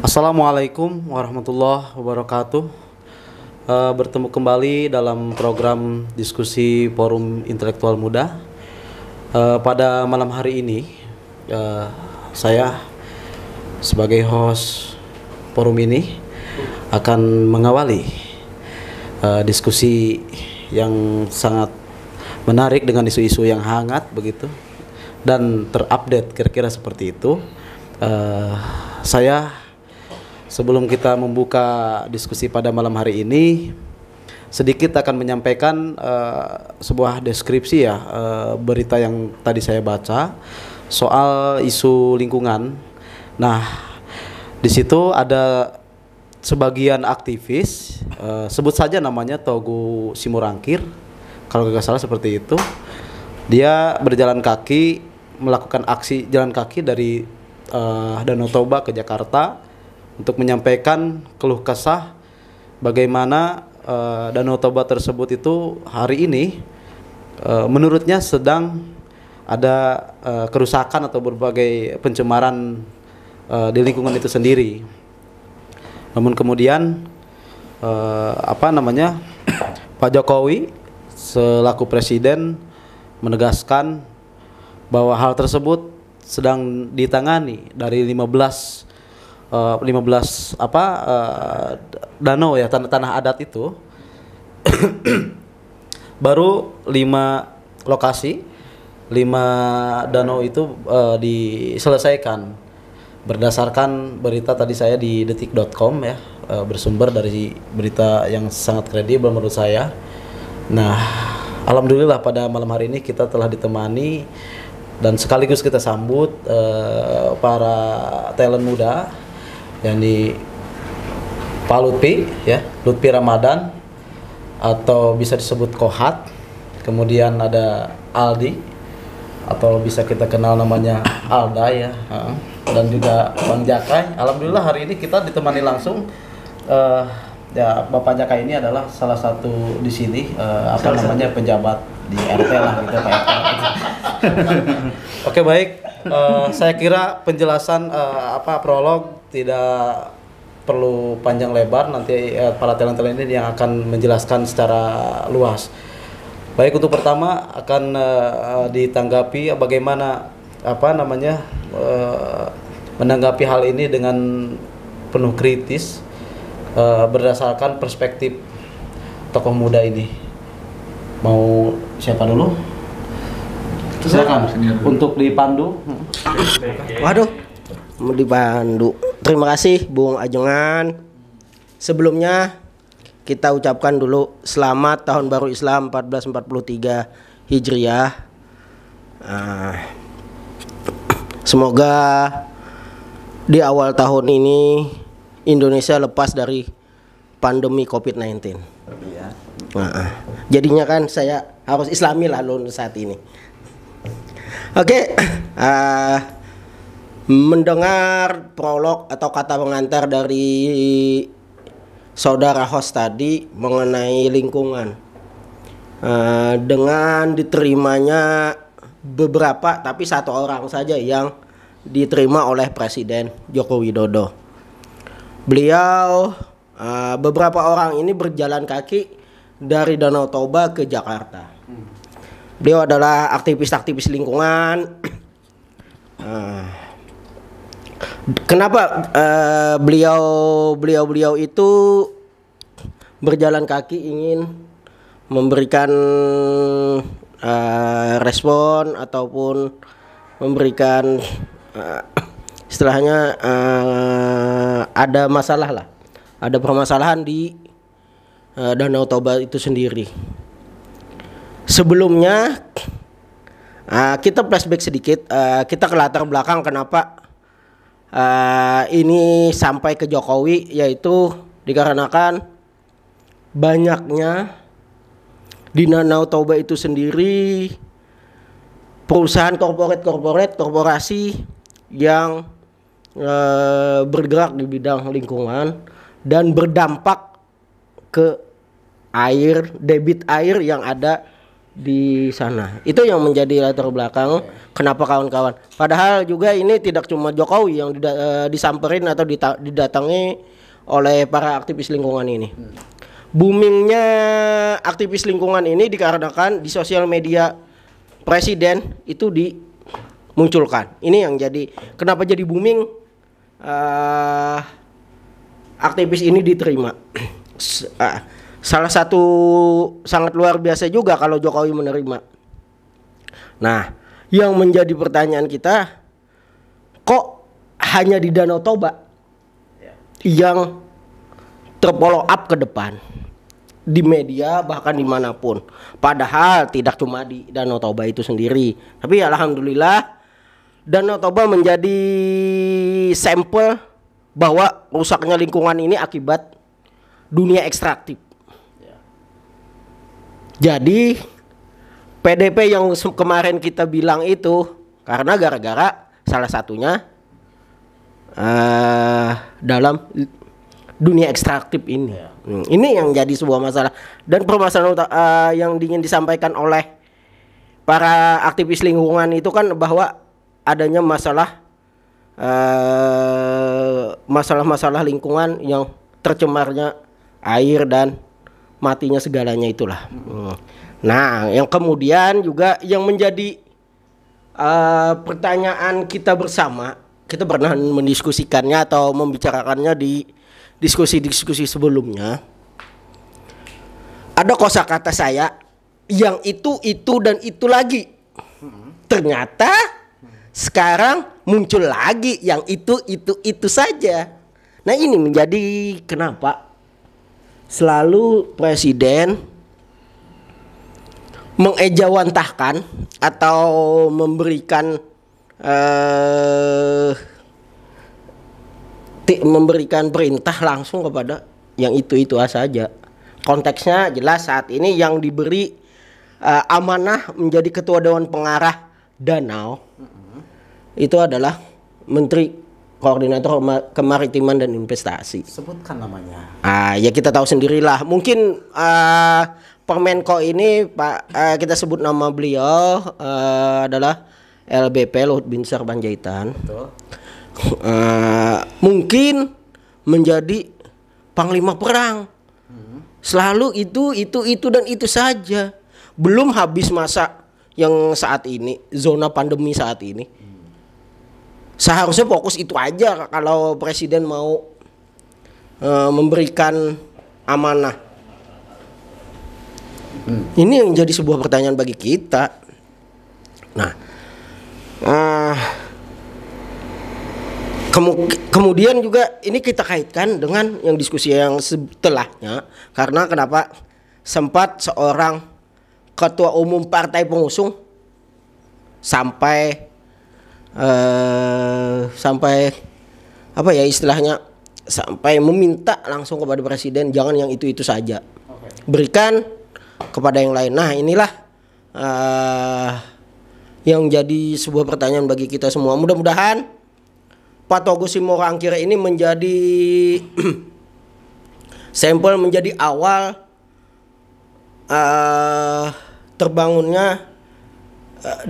Assalamualaikum warahmatullahi wabarakatuh. Bertemu kembali dalam program diskusi Forum Intelektual Muda. Pada malam hari ini, saya sebagai host forum ini akan mengawali diskusi yang sangat menarik dengan isu-isu yang hangat begitu dan terupdate kira-kira seperti itu. Saya Sebelum kita membuka diskusi pada malam hari ini, sedikit akan menyampaikan sebuah deskripsi ya, berita yang tadi saya baca soal isu lingkungan. Nah, di situ ada sebagian aktivis, sebut saja namanya Togu Simorangkir, kalau nggak salah seperti itu. Dia berjalan kaki, melakukan aksi jalan kaki dari Danau Toba ke Jakarta untuk menyampaikan keluh kesah bagaimana Danau Toba tersebut itu hari ini menurutnya sedang ada kerusakan atau berbagai pencemaran di lingkungan itu sendiri. Namun kemudian Pak Jokowi selaku presiden menegaskan bahwa hal tersebut sedang ditangani dari 15 danau ya, tanah adat itu. Baru 5 lokasi, 5 danau itu diselesaikan berdasarkan berita tadi saya di detik.com ya, bersumber dari berita yang sangat kredibel menurut saya. Nah, alhamdulillah pada malam hari ini kita telah ditemani dan sekaligus kita sambut para talent muda, yang di Pak Lutfi ya, Lutfi Ramadan atau bisa disebut Kohat. Kemudian ada Aldi atau bisa kita kenal namanya Alda ya, dan juga Bang Jakai. Alhamdulillah hari ini kita ditemani langsung ya, Bapak Jakai ini adalah salah satu di sini pejabat di RT lah gitu, Pak RT. Oke, baik. Saya kira penjelasan prolog tidak perlu panjang lebar, nanti para talent-talent ini yang akan menjelaskan secara luas. Baik, untuk pertama akan ditanggapi bagaimana menanggapi hal ini dengan penuh kritis berdasarkan perspektif tokoh muda ini. Mau siapa dulu? Silakan untuk dipandu. Waduh, mau dipandu. Terima kasih Bung Ajengan. Sebelumnya kita ucapkan dulu selamat Tahun Baru Islam 1443 Hijriah. Semoga di awal tahun ini Indonesia lepas dari pandemi COVID-19. Jadinya kan saya harus Islami lah saat ini. Oke, mendengar prolog atau kata pengantar dari saudara host tadi mengenai lingkungan, dengan diterimanya beberapa, tapi satu orang saja yang diterima oleh Presiden Joko Widodo. Beliau, beberapa orang ini berjalan kaki dari Danau Toba ke Jakarta. Beliau adalah aktivis lingkungan. Kenapa beliau itu berjalan kaki ingin memberikan respon ataupun memberikan istilahnya ada masalah lah, ada permasalahan di Danau Toba itu sendiri. Sebelumnya kita flashback sedikit, kita ke latar belakang kenapa ini sampai ke Jokowi, yaitu dikarenakan banyaknya di Danau Toba itu sendiri perusahaan korporasi yang bergerak di bidang lingkungan dan berdampak ke air, debit air yang ada di sana. Itu yang menjadi latar belakang kenapa kawan-kawan. Padahal juga ini tidak cuma Jokowi yang disamperin atau didatangi oleh para aktivis lingkungan ini. Boomingnya aktivis lingkungan ini dikarenakan di sosial media presiden itu dimunculkan. Ini yang jadi kenapa jadi booming. Aktivis ini diterima. Salah satu sangat luar biasa juga kalau Jokowi menerima. Nah, yang menjadi pertanyaan kita, kok hanya di Danau Toba yang terfollow up ke depan di media bahkan dimanapun. Padahal tidak cuma di Danau Toba itu sendiri, tapi alhamdulillah Danau Toba menjadi sampel bahwa rusaknya lingkungan ini akibat dunia ekstraktif. Jadi PDP yang kemarin kita bilang itu karena gara-gara salah satunya dalam dunia ekstraktif ini. Ini yang jadi sebuah masalah dan permasalahan yang ingin disampaikan oleh para aktivis lingkungan itu kan bahwa adanya masalah lingkungan yang tercemarnya air dan matinya segalanya itulah. Nah, yang kemudian juga yang menjadi pertanyaan kita bersama, kita pernah mendiskusikannya atau membicarakannya di diskusi-diskusi sebelumnya. Ada kosakata saya yang itu dan itu lagi. Ternyata sekarang muncul lagi yang itu saja. Nah, ini menjadi kenapa selalu presiden mengejawantahkan atau memberikan perintah langsung kepada yang itu saja. Konteksnya jelas saat ini yang diberi amanah menjadi ketua dewan pengarah Danau itu adalah Menteri Koordinator Kemaritiman dan Investasi. Sebutkan namanya. Ya kita tahu sendirilah. Mungkin Permenko ini kita sebut nama beliau adalah LBP Luhut Binsar Panjaitan. Betul. Mungkin menjadi panglima perang. Selalu itu dan itu saja. Belum habis masa yang saat ini, zona pandemi saat ini. Seharusnya fokus itu aja kalau presiden mau memberikan amanah. Ini yang jadi sebuah pertanyaan bagi kita. Nah, kemudian juga ini kita kaitkan dengan yang diskusi yang setelahnya. Karena kenapa sempat seorang ketua umum partai pengusung sampai apa ya istilahnya, sampai meminta langsung kepada presiden jangan yang itu saja, berikan kepada yang lain. Nah, inilah yang jadi sebuah pertanyaan bagi kita semua. Mudah-mudahan Pak Togo Simorangkir ini menjadi sampel, menjadi awal terbangunnya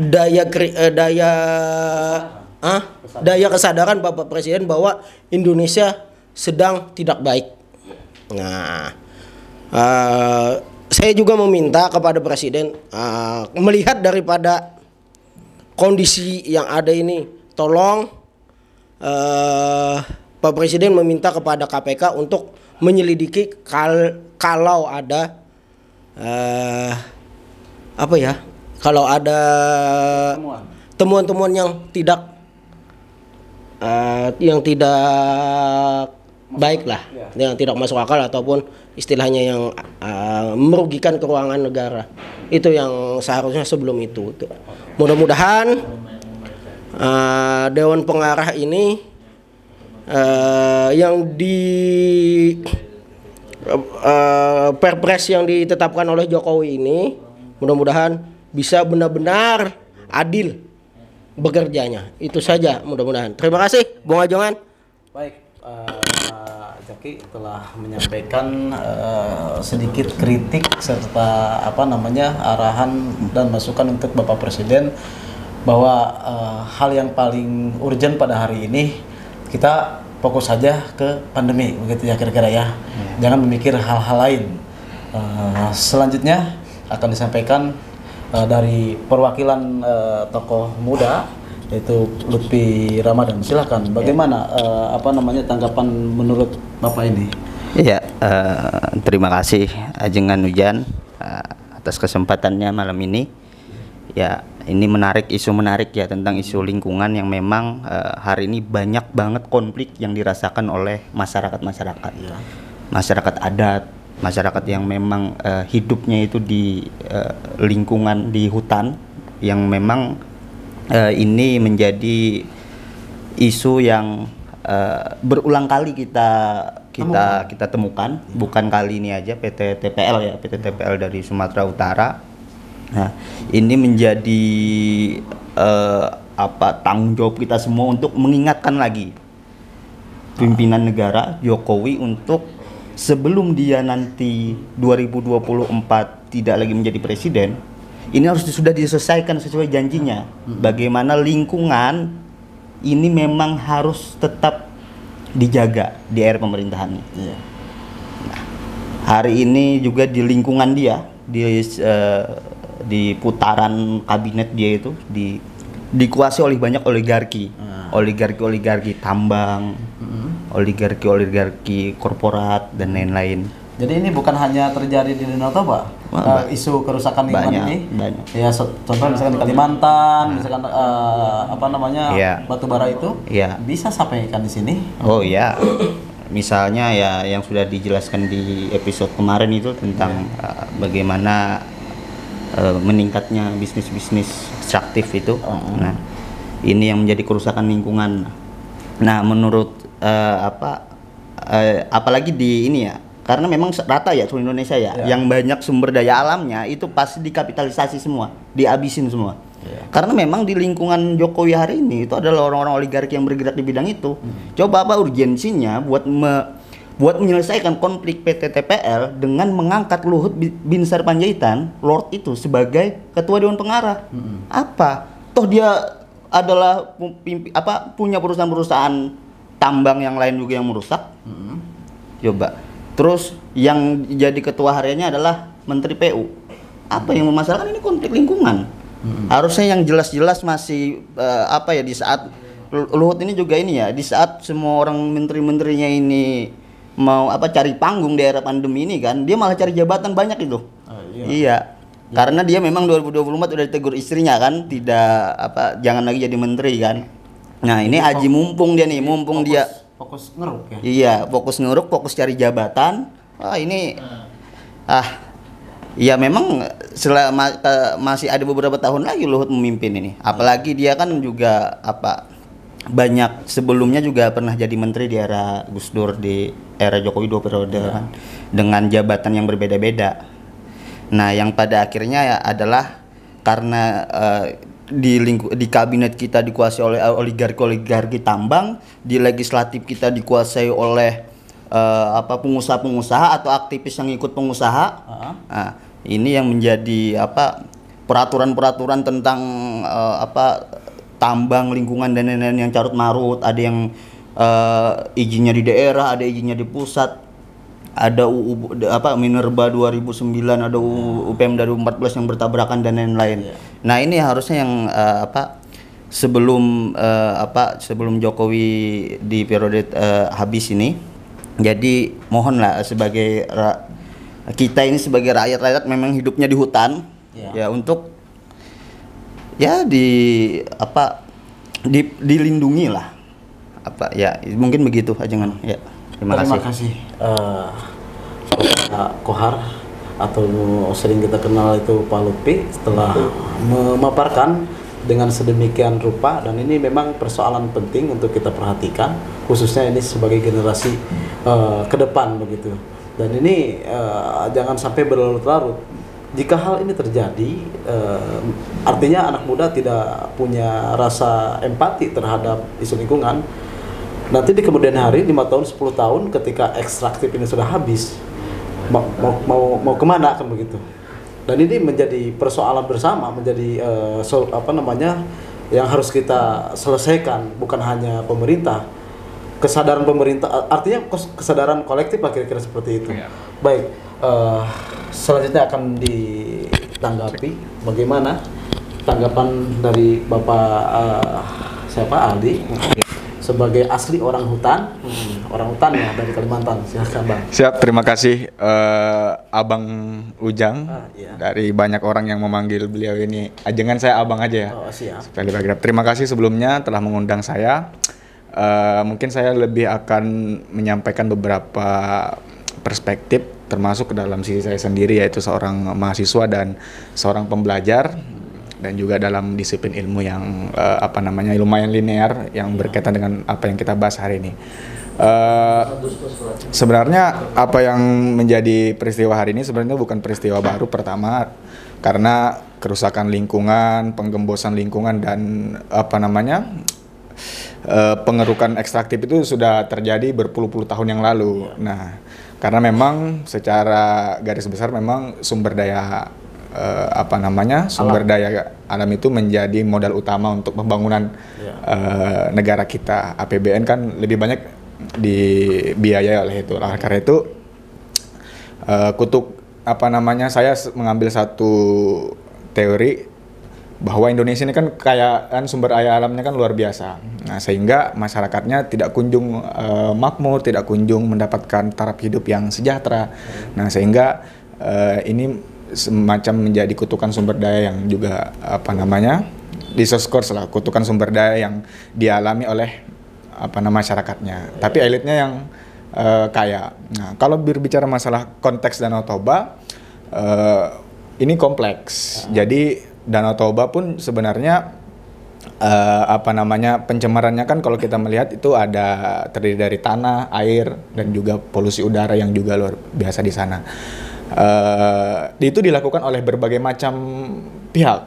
daya kesadaran Bapak Presiden bahwa Indonesia sedang tidak baik. Nah, saya juga meminta kepada Presiden melihat daripada kondisi yang ada ini, tolong Pak Presiden meminta kepada KPK untuk menyelidiki kalau ada kalau ada temuan-temuan yang tidak baik lah, yang tidak masuk akal ataupun istilahnya yang merugikan keuangan negara. Itu yang seharusnya sebelum itu. Mudah-mudahan Dewan Pengarah ini yang di Perpres yang ditetapkan oleh Jokowi ini mudah-mudahan bisa benar-benar adil bekerjanya. Itu saja mudah-mudahan. Terima kasih Bung Ajongan. Baik, Jaki telah menyampaikan sedikit kritik serta arahan dan masukan untuk Bapak Presiden bahwa hal yang paling urgent pada hari ini kita fokus saja ke pandemi, begitu ya kira-kira ya. Jangan memikir hal-hal lain. Selanjutnya akan disampaikan dari perwakilan tokoh muda, yaitu Lutfi Ramadan. Silakan. Bagaimana tanggapan menurut Bapak ini? Iya, terima kasih Ajengan Hujan atas kesempatannya malam ini. Ya, ini isu menarik ya tentang isu lingkungan yang memang hari ini banyak banget konflik yang dirasakan oleh masyarakat. Ya. Masyarakat adat, masyarakat yang memang hidupnya itu di lingkungan, di hutan, yang memang ini menjadi isu yang berulang kali kita temukan, bukan kali ini aja. PT TPL dari Sumatera Utara. Nah, ini menjadi tanggung jawab kita semua untuk mengingatkan lagi pimpinan negara Jokowi untuk sebelum dia nanti 2024 tidak lagi menjadi presiden, ini harus sudah diselesaikan sesuai janjinya. Bagaimana lingkungan ini memang harus tetap dijaga di era pemerintahannya. Nah, hari ini juga di lingkungan dia, di putaran kabinet dia itu dikuasai oleh banyak oligarki, oligarki tambang, oligarki korporat dan lain-lain. Jadi ini bukan hanya terjadi di Danau Toba, isu kerusakan lingkungan ini. Banyak. Ya, contoh misalkan di Kalimantan, misalkan batu bara itu, bisa sampaikan di sini. Oh iya, misalnya ya yang sudah dijelaskan di episode kemarin itu tentang bagaimana meningkatnya bisnis-bisnis ekstraktif itu. Nah, ini yang menjadi kerusakan lingkungan. Nah, menurut apalagi di ini ya. Karena memang rata ya seluruh Indonesia ya, yang banyak sumber daya alamnya itu pasti dikapitalisasi semua, dihabisin semua. Karena memang di lingkungan Jokowi hari ini itu adalah orang-orang oligarki yang bergerak di bidang itu. Coba apa urgensinya buat menyelesaikan konflik PT TPL dengan mengangkat Luhut Binsar Panjaitan, Lord itu sebagai ketua dewan pengarah. Apa? Toh dia adalah punya perusahaan-perusahaan tambang yang lain juga yang merusak. Coba. Terus yang jadi ketua hariannya adalah Menteri PU. Apa yang memasalahkan ini konflik lingkungan? Harusnya yang jelas-jelas masih di saat Luhut ini juga ini ya, di saat semua orang menteri-menterinya ini mau cari panggung di era pandemi ini kan, dia malah cari jabatan banyak itu. Iya. Karena dia memang 2024 udah ditegur istrinya kan, tidak jangan lagi jadi menteri kan. Nah, ini Aji mumpung dia fokus ngeruk ya? Iya, fokus ngeruk, fokus cari jabatan. Ya memang masih ada beberapa tahun lagi Luhut memimpin ini. Apalagi dia kan juga banyak sebelumnya juga pernah jadi menteri di era Gus Dur, di era Jokowi 2 periode kan, dengan jabatan yang berbeda-beda. Nah, yang pada akhirnya adalah karena di kabinet kita dikuasai oleh oligarki tambang, di legislatif kita dikuasai oleh pengusaha-pengusaha atau aktivis yang ikut pengusaha. Nah, ini yang menjadi peraturan-peraturan tentang tambang, lingkungan dan lain-lain yang carut marut. Ada yang izinnya di daerah, ada izinnya di pusat. Ada Minerba 2009, ada UPM 2014 yang bertabrakan dan lain-lain. Nah, ini harusnya yang sebelum Jokowi di periode habis ini. Jadi mohonlah sebagai kita ini sebagai rakyat memang hidupnya di hutan, ya untuk dilindungi lah. Mungkin begitu Ajengan. Ya. Terima kasih. Kohar atau sering kita kenal itu Pak Lutfi telah memaparkan dengan sedemikian rupa, dan ini memang persoalan penting untuk kita perhatikan, khususnya ini sebagai generasi ke depan begitu. Dan ini jangan sampai berlarut-larut. Jika hal ini terjadi, artinya anak muda tidak punya rasa empati terhadap isu lingkungan. nanti di kemudian hari 5 tahun 10 tahun ketika ekstraktif ini sudah habis, mau kemana kan begitu. Dan ini menjadi persoalan bersama, menjadi yang harus kita selesaikan, bukan hanya pemerintah. Kesadaran pemerintah, artinya kesadaran kolektif lah kira-kira seperti itu. Iya. Baik, selanjutnya akan ditanggapi bagaimana tanggapan dari Bapak Aldi sebagai asli orang hutan ya dari Kalimantan. Silakan Bang. Siap, terima kasih Abang Ujang. Iya. Dari banyak orang yang memanggil beliau ini ajengan, saya Abang aja ya. Oh, siap. Supaya lebih akrab. Terima kasih sebelumnya telah mengundang saya. Mungkin saya lebih akan menyampaikan beberapa perspektif termasuk ke dalam sisi saya sendiri, yaitu seorang mahasiswa dan seorang pembelajar, dan juga dalam disiplin ilmu yang lumayan linear yang berkaitan dengan apa yang kita bahas hari ini. Sebenarnya apa yang menjadi peristiwa hari ini sebenarnya bukan peristiwa baru. Pertama, karena kerusakan lingkungan, penggembosan lingkungan, dan pengerukan ekstraktif itu sudah terjadi berpuluh-puluh tahun yang lalu. Nah, karena memang secara garis besar memang sumber daya daya alam itu menjadi modal utama untuk pembangunan negara kita. APBN kan lebih banyak dibiayai oleh itu. Karena itu saya mengambil satu teori bahwa Indonesia ini kan kekayaan sumber daya alamnya kan luar biasa. Nah, sehingga masyarakatnya tidak kunjung makmur, tidak kunjung mendapatkan taraf hidup yang sejahtera. Nah, sehingga ini semacam menjadi kutukan sumber daya yang juga disoskors lah, kutukan sumber daya yang dialami oleh masyarakatnya. Tapi elitnya yang kaya. Nah, kalau berbicara masalah konteks Danau Toba, ini kompleks. Jadi Danau Toba pun sebenarnya pencemarannya kan kalau kita melihat itu terdiri dari tanah, air, dan juga polusi udara yang juga luar biasa di sana. Itu dilakukan oleh berbagai macam pihak.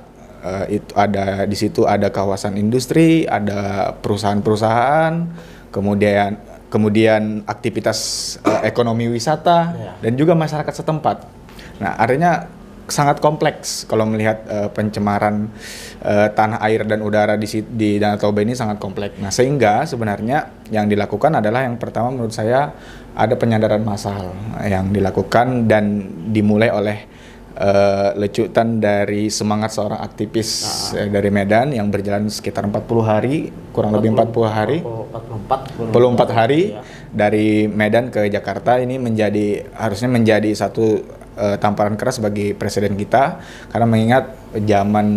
Di situ ada kawasan industri, ada perusahaan-perusahaan, kemudian aktivitas ekonomi wisata, dan juga masyarakat setempat. Nah, artinya sangat kompleks kalau melihat pencemaran tanah, air, dan udara di Danau Toba ini sangat kompleks. Nah, sehingga sebenarnya yang dilakukan adalah yang pertama menurut saya ada penyadaran massal yang dilakukan dan dimulai oleh lecutan dari semangat seorang aktivis dari Medan yang berjalan sekitar 40 hari, kurang lebih 40 hari, 44 hari dari Medan ke Jakarta. Ini harusnya menjadi satu tamparan keras bagi presiden kita, karena mengingat zaman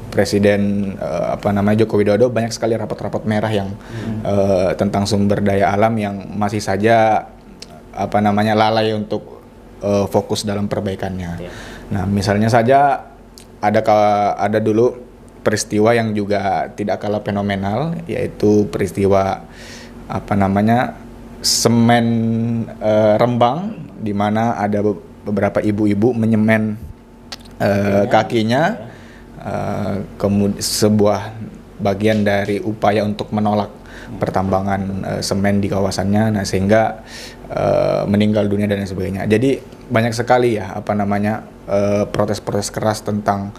Presiden Joko Widodo banyak sekali rapat-rapat merah yang tentang sumber daya alam yang masih saja lalai untuk fokus dalam perbaikannya. Nah, misalnya saja ada dulu peristiwa yang juga tidak kalah fenomenal, yaitu peristiwa semen Rembang, di mana ada beberapa ibu-ibu menyemen kakinya, sebuah bagian dari upaya untuk menolak pertambangan semen di kawasannya. Nah, sehingga meninggal dunia dan sebagainya. Jadi banyak sekali protes-protes keras tentang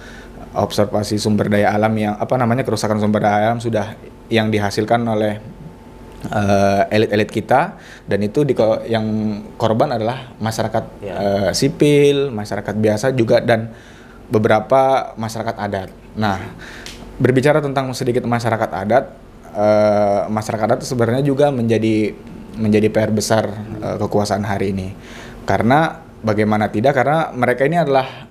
observasi sumber daya alam yang kerusakan sumber daya alam sudah yang dihasilkan oleh elit-elit kita, dan itu yang korban adalah masyarakat sipil, masyarakat biasa juga, dan beberapa masyarakat adat. Nah, berbicara tentang sedikit masyarakat adat itu sebenarnya juga menjadi PR besar kekuasaan hari ini. Karena bagaimana tidak, karena mereka ini adalah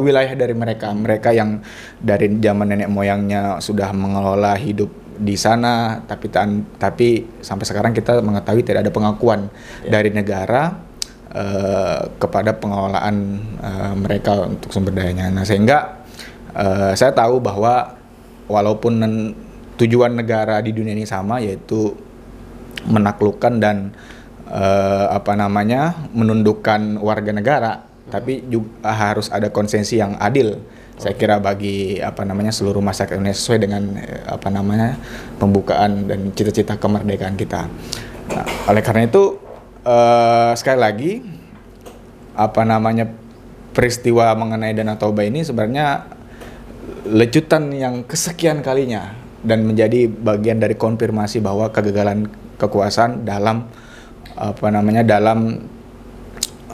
wilayah dari mereka yang dari zaman nenek moyangnya sudah mengelola hidup di sana, tapi sampai sekarang kita mengetahui tidak ada pengakuan dari negara kepada pengelolaan mereka untuk sumber dayanya. Nah, sehingga saya tahu bahwa walaupun tujuan negara di dunia ini sama, yaitu menaklukkan dan menundukkan warga negara, tapi juga harus ada konsensi yang adil Saya kira bagi seluruh masyarakat Indonesia sesuai dengan pembukaan dan cita-cita kemerdekaan kita. Nah, oleh karena itu sekali lagi peristiwa mengenai Danau Toba ini sebenarnya lecutan yang kesekian kalinya dan menjadi bagian dari konfirmasi bahwa kegagalan kekuasaan dalam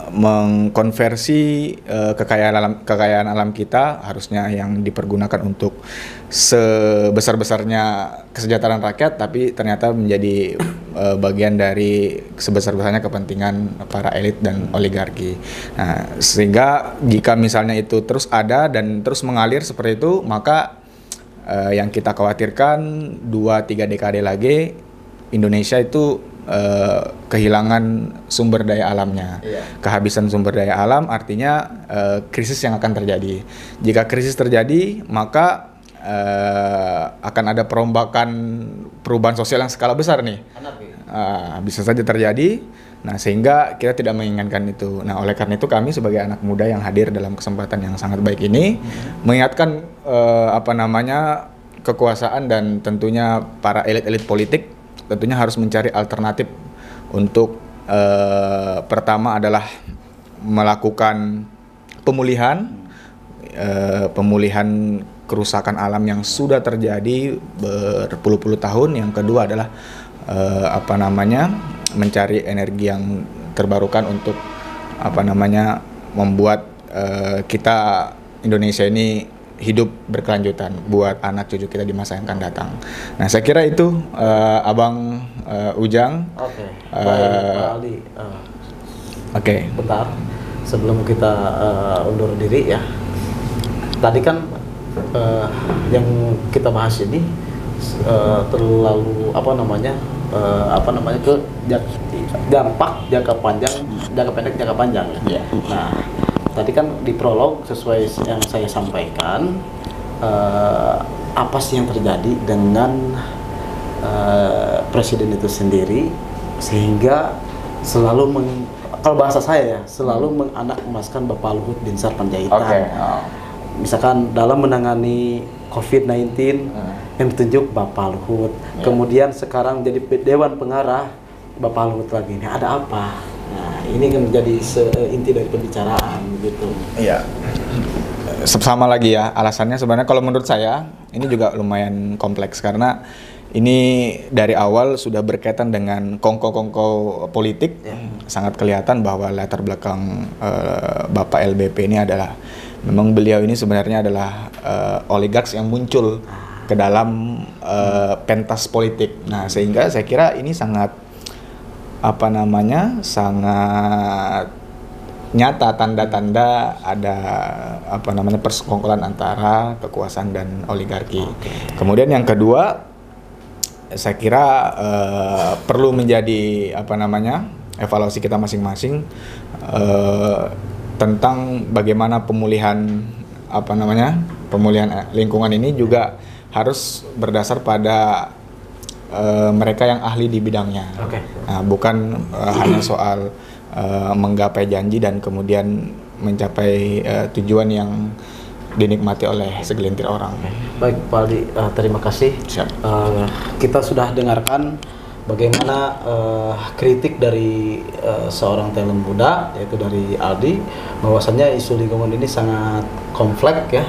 mengkonversi kekayaan alam kita harusnya yang dipergunakan untuk sebesar-besarnya kesejahteraan rakyat, tapi ternyata menjadi bagian dari sebesar-besarnya kepentingan para elit dan oligarki. Nah, sehingga jika misalnya itu terus ada dan terus mengalir seperti itu, maka yang kita khawatirkan 2-3 dekade lagi Indonesia itu kehilangan sumber daya alamnya. Kehabisan sumber daya alam artinya krisis yang akan terjadi. Jika krisis terjadi, maka akan ada perombakan perubahan sosial yang skala besar nih. Bisa saja terjadi. Nah, sehingga kita tidak menginginkan itu. Nah, oleh karena itu kami sebagai anak muda yang hadir dalam kesempatan yang sangat baik ini mengingatkan kekuasaan dan tentunya para elit-elit politik tentunya harus mencari alternatif untuk pertama adalah melakukan pemulihan kerusakan alam yang sudah terjadi berpuluh-puluh tahun. Yang kedua adalah mencari energi yang terbarukan untuk membuat kita Indonesia ini hidup berkelanjutan buat anak cucu kita di masa yang akan datang. Nah, saya kira itu Abang Ujang. Oke. Baik, Pak Aldi. Oke. Bentar, sebelum kita undur diri ya. Tadi kan yang kita bahas ini terlalu ke dampak jangka panjang, jangka pendek, jangka panjang ya. Nah, tadi kan di prolog sesuai yang saya sampaikan, apa sih yang terjadi dengan presiden itu sendiri sehingga selalu kalau bahasa saya ya, selalu menganak emaskan Bapak Luhut Binsar Panjaitan. Misalkan dalam menangani COVID-19 yang ditunjuk Bapak Luhut. Kemudian sekarang jadi Dewan Pengarah Bapak Luhut lagi. Ini ada apa? Nah, ini kan menjadi inti dari pembicaraan gitu. Iya. Sama lagi ya, alasannya sebenarnya kalau menurut saya ini juga lumayan kompleks karena ini dari awal sudah berkaitan dengan kongko-kongko politik. Sangat kelihatan bahwa latar belakang Bapak LBP ini adalah memang beliau ini sebenarnya adalah oligarks yang muncul ke dalam pentas politik. Nah, sehingga saya kira ini sangat sangat nyata tanda-tanda ada persekongkolan antara kekuasaan dan oligarki. Kemudian yang kedua, saya kira perlu menjadi evaluasi kita masing-masing tentang bagaimana pemulihan lingkungan ini juga harus berdasar pada mereka yang ahli di bidangnya. Nah, bukan hanya soal menggapai janji dan kemudian mencapai tujuan yang dinikmati oleh segelintir orang. Baik, Pak Aldi, terima kasih. Kita sudah dengarkan bagaimana kritik dari seorang talent muda, yaitu dari Aldi, bahwasannya isu lingkungan ini sangat kompleks ya.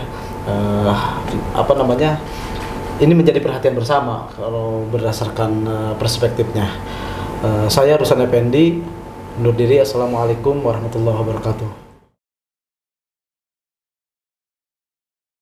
Ini menjadi perhatian bersama kalau berdasarkan perspektifnya. Saya Ruslan Effendi undur diri. Assalamualaikum warahmatullahi wabarakatuh.